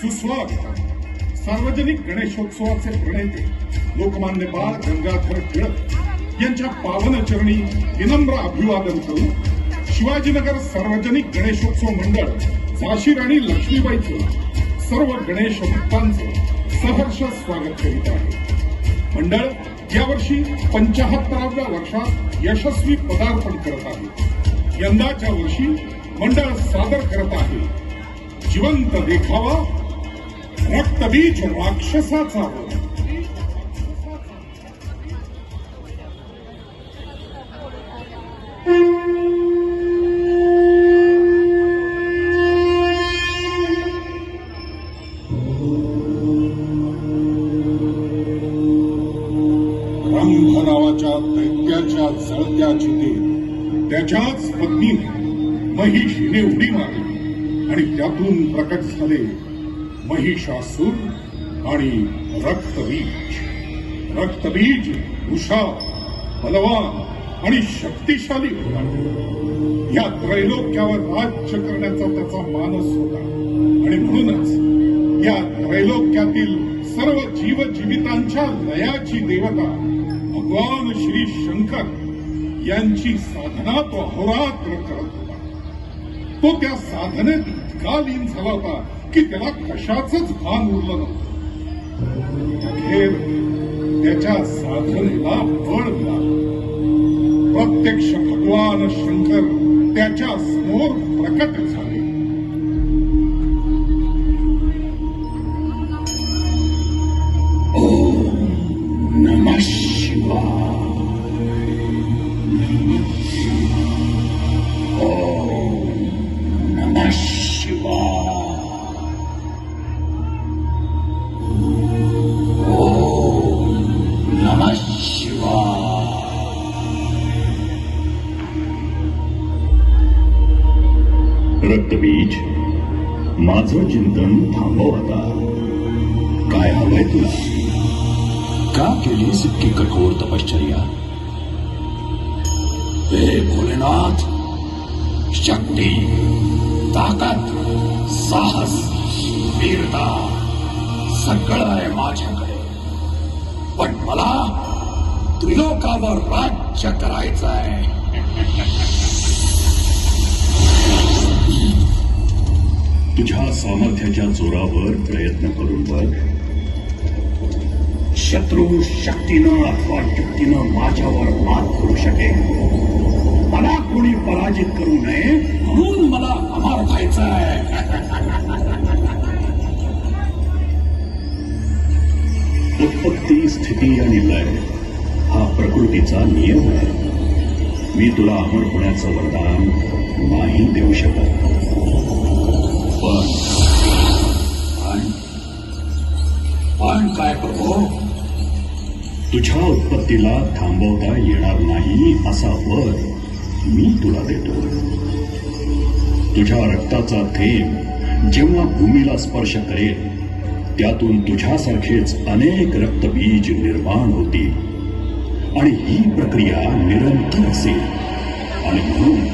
सुस्वागत. सार्वजनिक गणेशोत्सवाचे प्रणेते लोकमान्य बाळ गंगाधर टिळक यांच्या पावन चरणी विनम्र अभिवादन करून शिवाजीनगर सार्वजनिक गणेशोत्सव मंडळ झाशी राणी लक्ष्मीबाईचं सर्व गणेश भक्तांचं सहर्ष स्वागत करीत आहे. मंडळ यावर्षी 75व्या वर्षात यशस्वी पदार्पण करत आहे. यंदाच्या वर्षी मंडळ सादर करत आहे जिवंत देखावा रक्तबीज राक्षसाचा वध. रंभ नावाच्या दैत्याच्या जळत्या चितेत त्याच्याच पत्नीने महिषीने उडी मारली आणि त्यातून प्रकट झाले महिषासूर आणि रक्तबीज. रक्तबीज हुशार, बलवान आणि शक्तिशाली होता. या त्रैलोक्यावर राज्य करण्याचा त्याचा मानस होता आणि म्हणूनच या त्रैलोक्यातील सर्व जीवजीवितांच्या लयाची देवता भगवान श्री शंकर यांची साधना तो अहोरात्र करत होता. तो त्या साधनेत इतका लीन झाला होता की त्याला कशाचंच भान उरलं नव्हतं. अखेर त्याच्या साधनेला बळ मिळालं. प्रत्यक्ष भगवान शंकर त्याच्या समोर प्रकट झाले. ओम नमः शिवाय. रक्तबीज, माझं चिंतन थांबव आता. काय हवंय तुला? का केलीस इतकी कठोर तपश्चर्या? हे भोलेनाथ, शक्ती, ताकद, साहस, वीरता सगळं आहे माझ्याकडे, पण मला त्रिलोकावर राज्य करायचं आहे. तुझ्या सामर्थ्याच्या जोरावर प्रयत्न करून बघ. शत्रू शक्तीनं अथवा युक्तीनं माझ्यावर मात करू शकेल. मला कोणी पराजित करू नये म्हणून मला अमर व्हायचं आहे. उत्पत्ती, स्थिती आणि लय हा प्रकृतीचा नियम आहे. मी तुला अमर होण्याचं वरदान नाही देऊ शकत. पण काय प्रभू? तुझ्या उत्पत्तीला थांबवता येणार नाही असा वर मी तुला देतो. तुझ्या रक्ताचा थेंब जेव्हा भूमीला स्पर्श करेल त्यातून तुझ्यासारखेच अनेक रक्तबीज निर्माण होतील आणि ही प्रक्रिया निरंतर असेल आणि म्हणून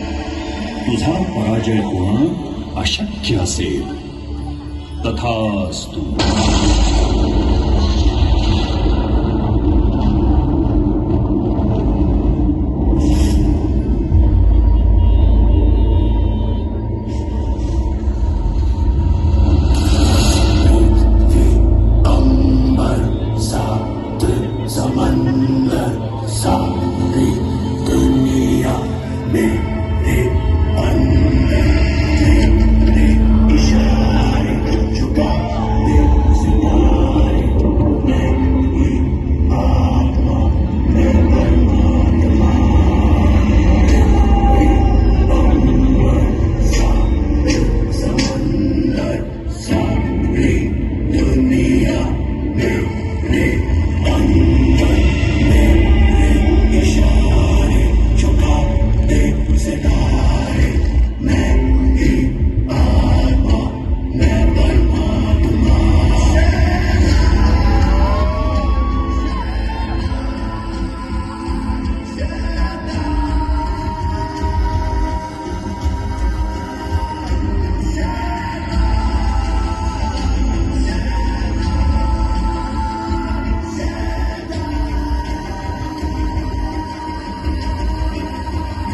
तुझा पराजय होणं अशक्य असेल. तथास्तु.